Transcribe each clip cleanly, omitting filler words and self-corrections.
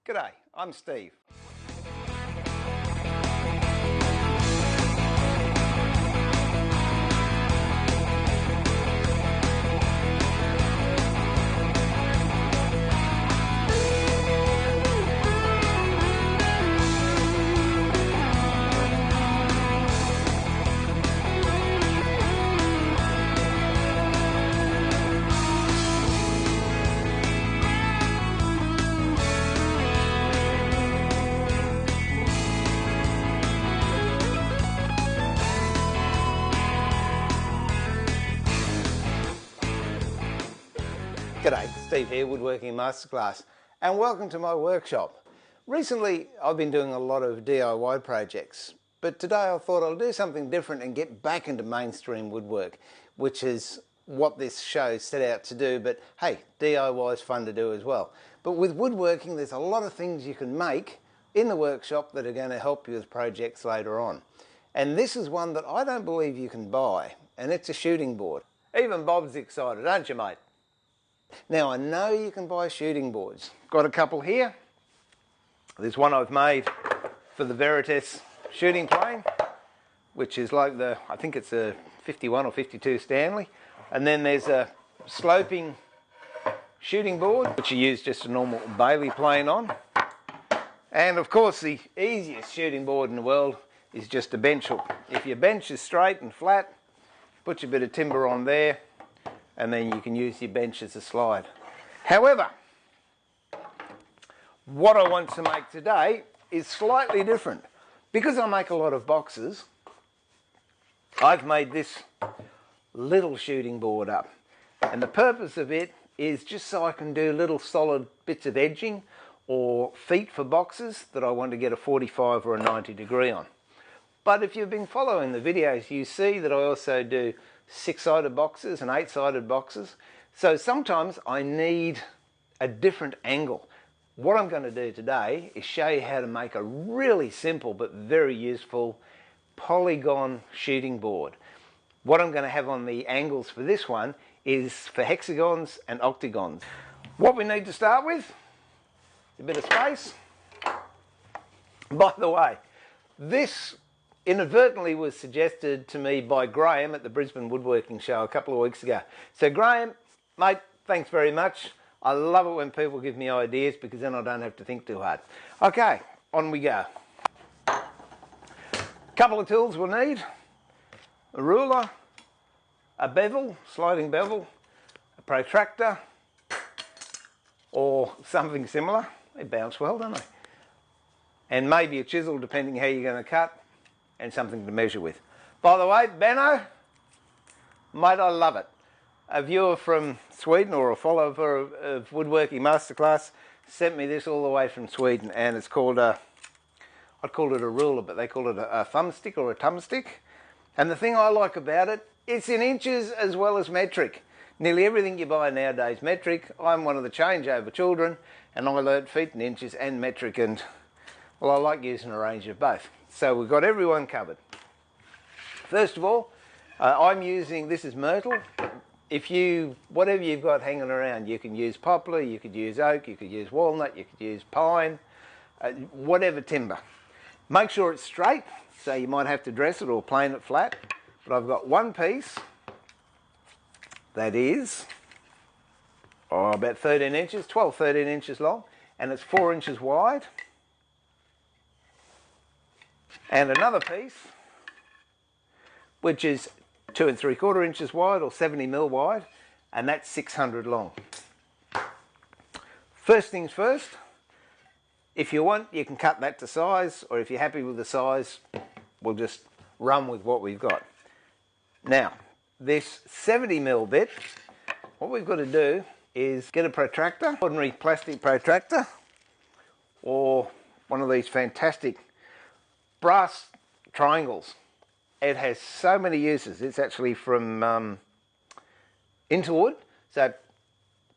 G'day, I'm Steve. G'day, Steve here, Woodworking Masterclass, and welcome to my workshop. Recently, I've been doing a lot of DIY projects, but today I thought I'll do something different and get back into mainstream woodwork, which is what this show set out to do, but hey, DIY is fun to do as well. But with woodworking, there's a lot of things you can make in the workshop that are going to help you with projects later on. And this is one that I don't believe you can buy, and it's a shooting board. Even Bob's excited, aren't you, mate? Now, I know you can buy shooting boards. Got a couple here. There's one I've made for the Veritas shooting plane, which is like the, I think it's a 51 or 52 Stanley. And then there's a sloping shooting board, which you use just a normal Bailey plane on. And of course, the easiest shooting board in the world is just a bench hook. If your bench is straight and flat, put your bit of timber on there, and then you can use your bench as a slide. However, what I want to make today is slightly different. Because I make a lot of boxes, I've made this little shooting board up. And the purpose of it is just so I can do little solid bits of edging or feet for boxes that I want to get a 45 or a 90 degree on. But if you've been following the videos, you see that I also do 6-sided boxes and 8-sided boxes. So sometimes I need a different angle. What I'm going to do today is show you how to make a really simple but very useful Polygon shooting board. What I'm going to have on the angles for this one is for hexagons and octagons. What we need to start with is a bit of space. By the way, this inadvertently was suggested to me by Graham at the Brisbane Woodworking show a couple of weeks ago. So Graham, mate, thanks very much. I love it when people give me ideas because then I don't have to think too hard. Okay, on we go. Couple of tools we'll need. A ruler, a bevel, sliding bevel, a protractor, or something similar. They bounce well, don't they? And maybe a chisel depending how you're going to cut, and something to measure with. By the way, Benno, mate, I love it. A viewer from Sweden or a follower of Woodworking Masterclass sent me this all the way from Sweden, and it's called I'd call it a ruler, but they call it a thumbstick or a tumstick. And the thing I like about it, it's in inches as well as metric. Nearly everything you buy nowadays metric. I'm one of the changeover children, and I learnt feet and inches and metric, and well, I like using a range of both. So we've got everyone covered. First of all, I'm using, this is myrtle. Whatever you've got hanging around, you can use poplar, you could use oak, you could use walnut, you could use pine, whatever timber. Make sure it's straight, so you might have to dress it or plane it flat. But I've got one piece that is about 13 inches, 12, 13 inches long, and it's 4 inches wide. And another piece, which is 2 3/4 inches wide or 70 mil wide, and that's 600 long. First things first, if you want, you can cut that to size, or if you're happy with the size, we'll just run with what we've got. Now, this 70 mil bit, what we've got to do is get a protractor, ordinary plastic protractor, or one of these fantastic brass triangles. It has so many uses. It's actually from Interwood, so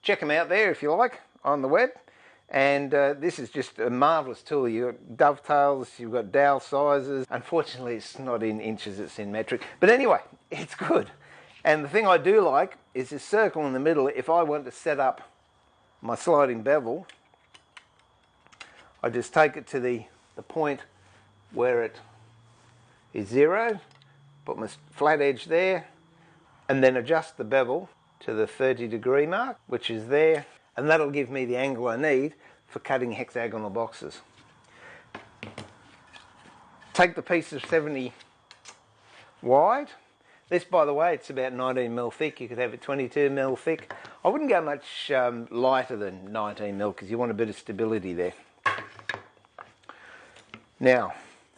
check them out there if you like on the web. And this is just a marvellous tool. You've got dovetails, you've got dowel sizes. Unfortunately, it's not in inches, it's in metric. But anyway, it's good. And the thing I do like is this circle in the middle. If I want to set up my sliding bevel, I just take it to the point where it is 0, put my flat edge there, and then adjust the bevel to the 30-degree mark, which is there, and that'll give me the angle I need for cutting hexagonal boxes. Take the piece of 70 wide. This, by the way, it's about 19mm thick. You could have it 22mm thick. I wouldn't go much lighter than 19mm because you want a bit of stability there. Now,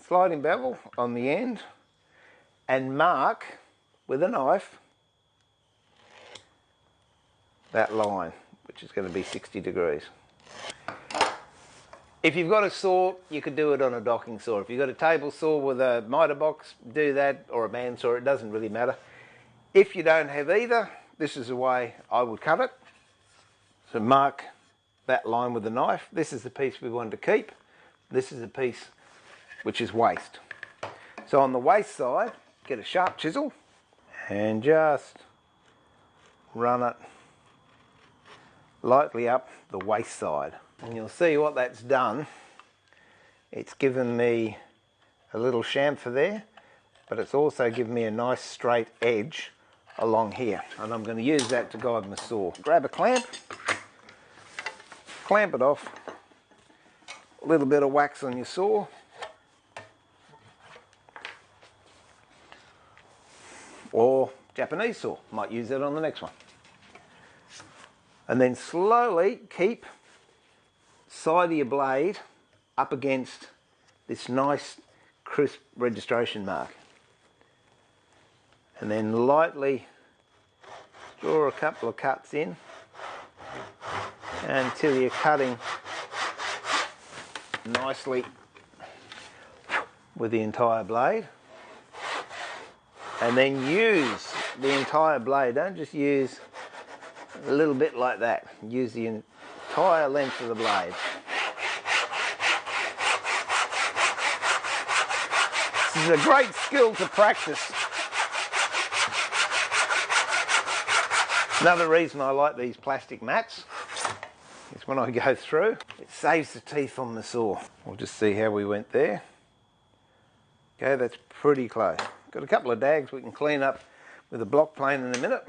sliding bevel on the end and mark with a knife that line, which is going to be 60 degrees. If you've got a saw, you could do it on a docking saw. If you've got a table saw with a miter box, do that, or a bandsaw, it doesn't really matter. If you don't have either, this is the way I would cut it. So mark that line with a knife. This is the piece we want to keep. This is the piece which is waste. So on the waste side, get a sharp chisel and just run it lightly up the waste side. And you'll see what that's done. It's given me a little chamfer there, but it's also given me a nice straight edge along here. And I'm going to use that to guide my saw. Grab a clamp, clamp it off, a little bit of wax on your saw. Or Japanese saw, might use that on the next one. And then slowly keep side of your blade up against this nice crisp registration mark, and then lightly draw a couple of cuts in until you're cutting nicely with the entire blade, and then use the entire blade. Don't just use a little bit like that, use the entire length of the blade. This is a great skill to practice. Another reason I like these plastic mats is when I go through, it saves the teeth on the saw. We'll just see how we went there. Okay, that's pretty close. Got a couple of dags we can clean up with a block plane in a minute.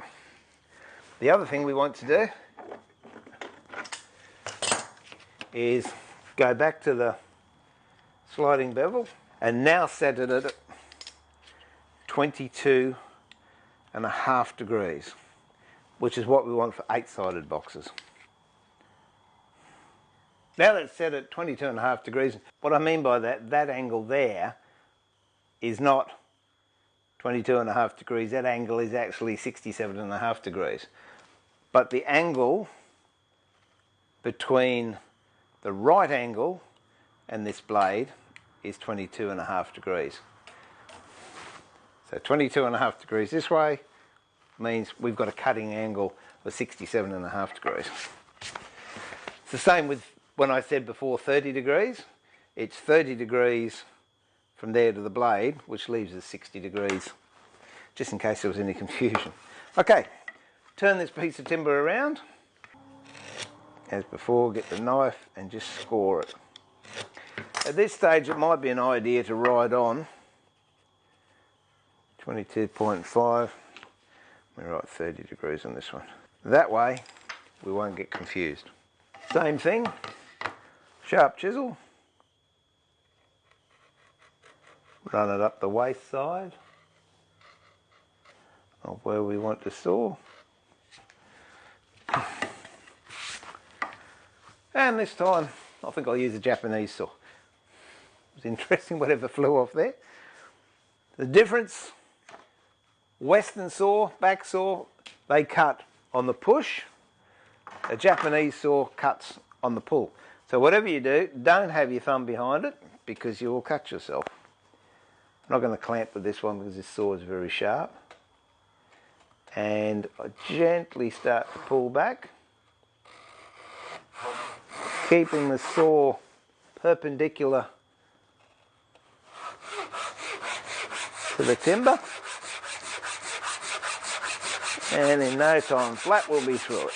The other thing we want to do is go back to the sliding bevel and now set it at 22.5 degrees, which is what we want for 8-sided boxes. Now that it's set at 22.5 degrees, what I mean by that, that angle there is not 22.5 degrees, that angle is actually 67.5 degrees. But the angle between the right angle and this blade is 22.5 degrees. So 22.5 degrees this way means we've got a cutting angle of 67.5 degrees. It's the same with when I said before 30 degrees. It's 30 degrees from there to the blade, which leaves us 60 degrees, just in case there was any confusion. Okay, turn this piece of timber around. As before, get the knife and just score it. At this stage, it might be an idea to ride on 22.5. We write 30 degrees on this one. That way, we won't get confused. Same thing, sharp chisel. Run it up the waist side of where we want to saw. And this time, I think I'll use a Japanese saw. It was interesting whatever flew off there. The difference, Western saw, back saw, they cut on the push. A Japanese saw cuts on the pull. So whatever you do, don't have your thumb behind it because you will cut yourself. I'm not going to clamp with this one because this saw is very sharp. And I gently start to pull back, keeping the saw perpendicular to the timber. And in no time flat will be through it.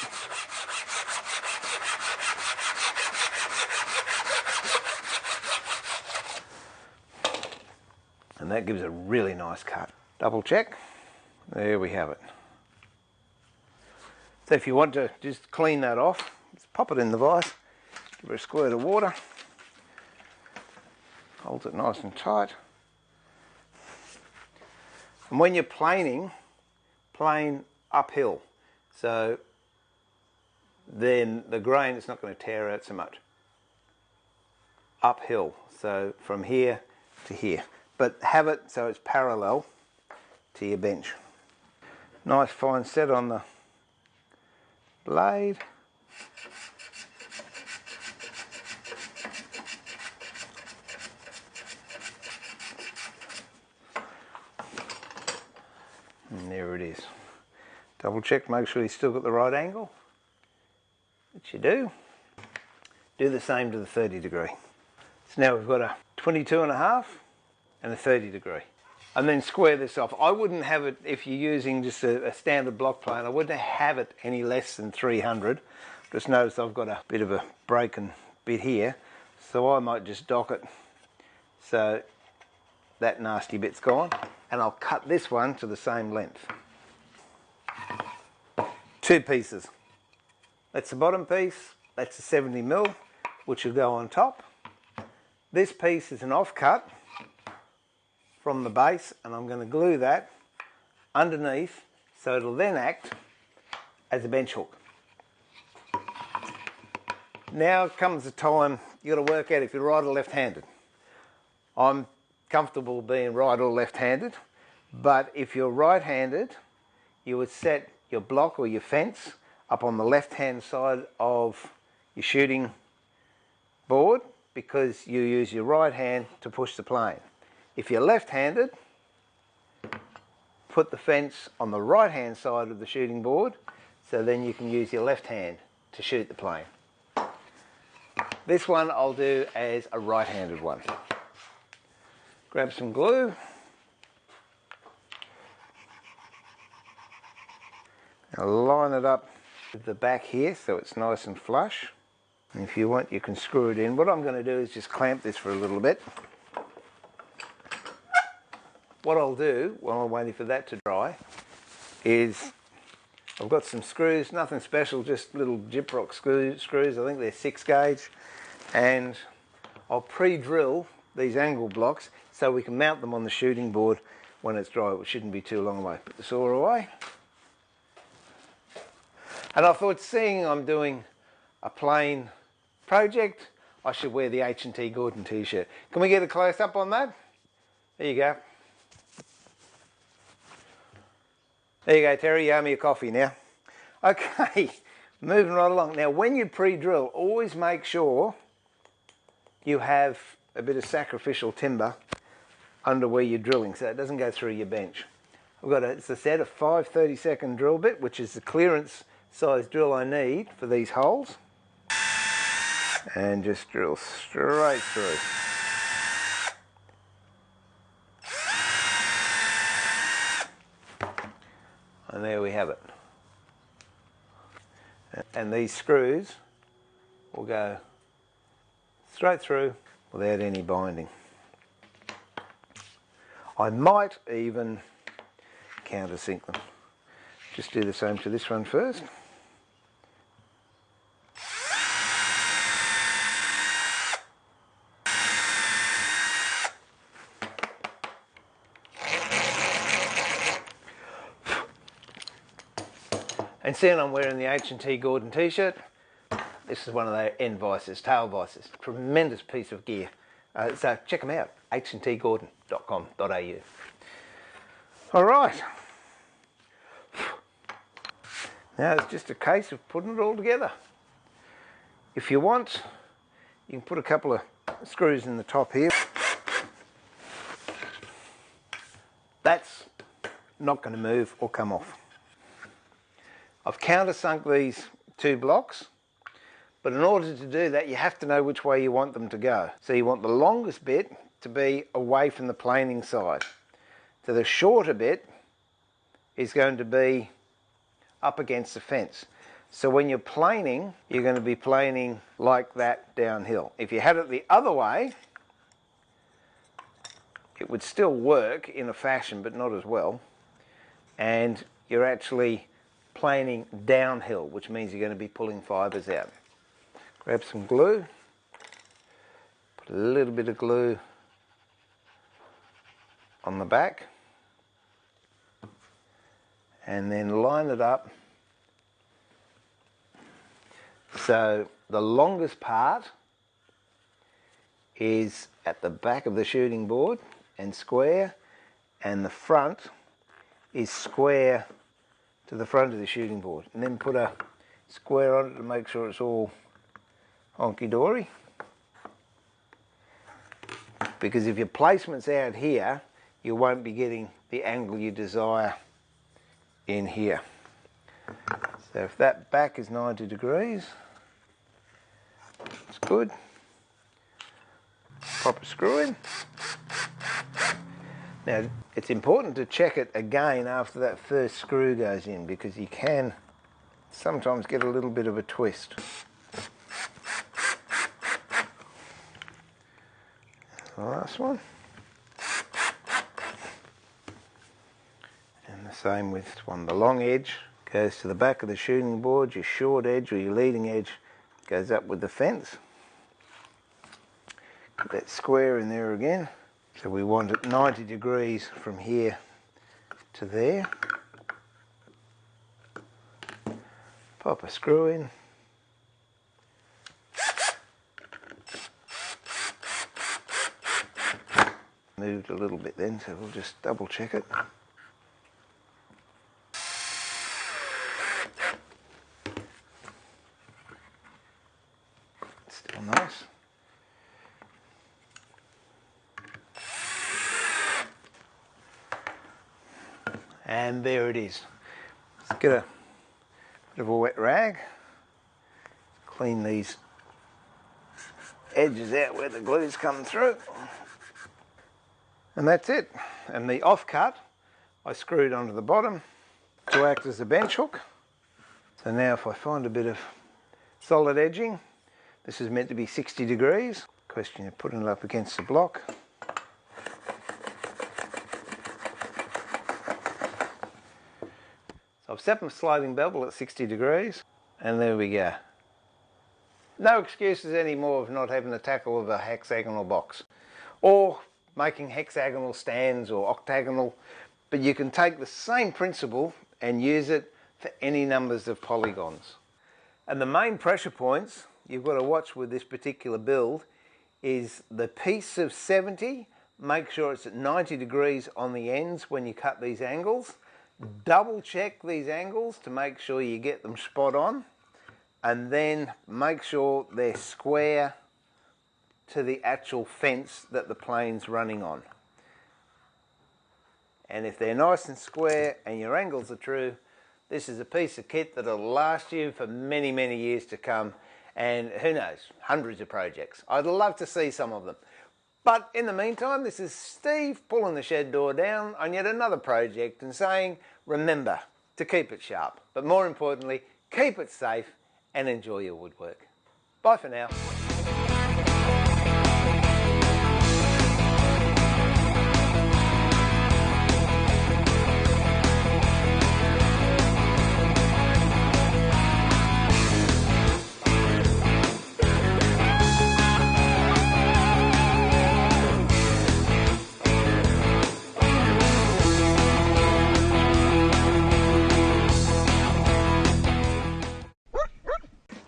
And that gives a really nice cut. Double check. There we have it. So if you want to just clean that off, just pop it in the vise, give it a squirt of water, hold it nice and tight. And when you're planing, plane uphill. So then the grain is not going to tear out so much. Uphill, so from here to here. But have it so it's parallel to your bench. Nice fine set on the blade. And there it is. Double check, make sure you've still got the right angle, which you do. Do the same to the 30 degree. So now we've got a 22.5 and a 30 degree. And then square this off. I wouldn't have it, if you're using just a standard block plane, I wouldn't have it any less than 300. Just notice I've got a bit of a broken bit here, so I might just dock it so that nasty bit's gone. And I'll cut this one to the same length. 2 pieces. That's the bottom piece, that's a 70mm, which will go on top. This piece is an offcut from the base, and I'm going to glue that underneath so it'll then act as a bench hook. Now comes the time you've got to work out if you're right or left-handed. I'm comfortable being right or left-handed, but if you're right-handed, you would set your block or your fence up on the left-hand side of your shooting board, because you use your right hand to push the plane. If you're left-handed, put the fence on the right-hand side of the shooting board, so then you can use your left hand to shoot the plane. This one I'll do as a right-handed one. Grab some glue. Now line it up with the back here so it's nice and flush. And if you want, you can screw it in. What I'm going to do is just clamp this for a little bit. What I'll do while I'm waiting for that to dry is I've got some screws, nothing special, just little gyprock screws. I think they're 6 gauge, and I'll pre-drill these angle blocks so we can mount them on the shooting board when it's dry, which shouldn't be too long away. Put the saw away. And I thought, seeing I'm doing a plain project, I should wear the H&T Gordon t-shirt. Can we get a close-up on that? There you go. There you go, Terry, you owe me a coffee now. Okay, moving right along. Now, when you pre-drill, always make sure you have a bit of sacrificial timber under where you're drilling, so it doesn't go through your bench. I've got it's a set of 5 30-second drill bit, which is the clearance size drill I need for these holes. And just drill straight through. And there we have it. And these screws will go straight through without any binding. I might even countersink them. Just do the same to this one first. And seeing I'm wearing the H&T Gordon t-shirt, this is one of their end vices, tail vices. Tremendous piece of gear. So check them out, htgordon.com.au. All right. Now it's just a case of putting it all together. If you want, you can put a couple of screws in the top here. That's not going to move or come off. I've countersunk these 2 blocks, but in order to do that, you have to know which way you want them to go. So you want the longest bit to be away from the planing side. So the shorter bit is going to be up against the fence. So when you're planing, you're going to be planing like that downhill. If you had it the other way, it would still work in a fashion, but not as well. And you're actually planing downhill, which means you're going to be pulling fibres out. Grab some glue, put a little bit of glue on the back, and then line it up so the longest part is at the back of the shooting board and square, and the front is square to the front of the shooting board, and then put a square on it to make sure it's all honky-dory. Because if your placement's out here, you won't be getting the angle you desire in here. So if that back is 90 degrees, it's good. Pop a screw in. Now, it's important to check it again after that first screw goes in, because you can sometimes get a little bit of a twist. The last one. And the same with this one. The long edge goes to the back of the shooting board, your short edge or your leading edge goes up with the fence. Put that square in there again. So we want it 90 degrees from here to there. Pop a screw in. Moved a little bit then, so we'll just double check it. Still nice. And there it is. Let's get a bit of a wet rag, clean these edges out where the glue's come through. And that's it. And the offcut I screwed onto the bottom to act as a bench hook. So now if I find a bit of solid edging, this is meant to be 60 degrees. Question of putting it up against the block. So I've set my sliding bevel at 60 degrees, and there we go. No excuses anymore of not having the tackle of a hexagonal box, or making hexagonal stands or octagonal, but you can take the same principle and use it for any numbers of polygons. And the main pressure points you've got to watch with this particular build is the piece of 70, make sure it's at 90 degrees on the ends when you cut these angles. Double check these angles to make sure you get them spot on, and then make sure they're square to the actual fence that the plane's running on. And if they're nice and square and your angles are true, this is a piece of kit that'll last you for many, many years to come, and who knows, hundreds of projects. I'd love to see some of them. But in the meantime, this is Steve pulling the shed door down on yet another project and saying, remember to keep it sharp, but more importantly, keep it safe and enjoy your woodwork. Bye for now.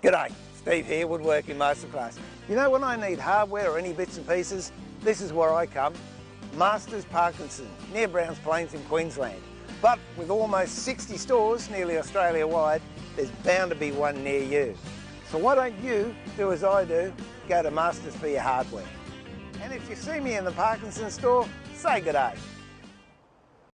G'day, Steve here, Woodworking Masterclass. You know, when I need hardware or any bits and pieces, this is where I come. Masters Parkinson, near Browns Plains in Queensland. But with almost 60 stores, nearly Australia wide, there's bound to be one near you. So why don't you do as I do, go to Masters for your hardware. And if you see me in the Parkinson store, say g'day.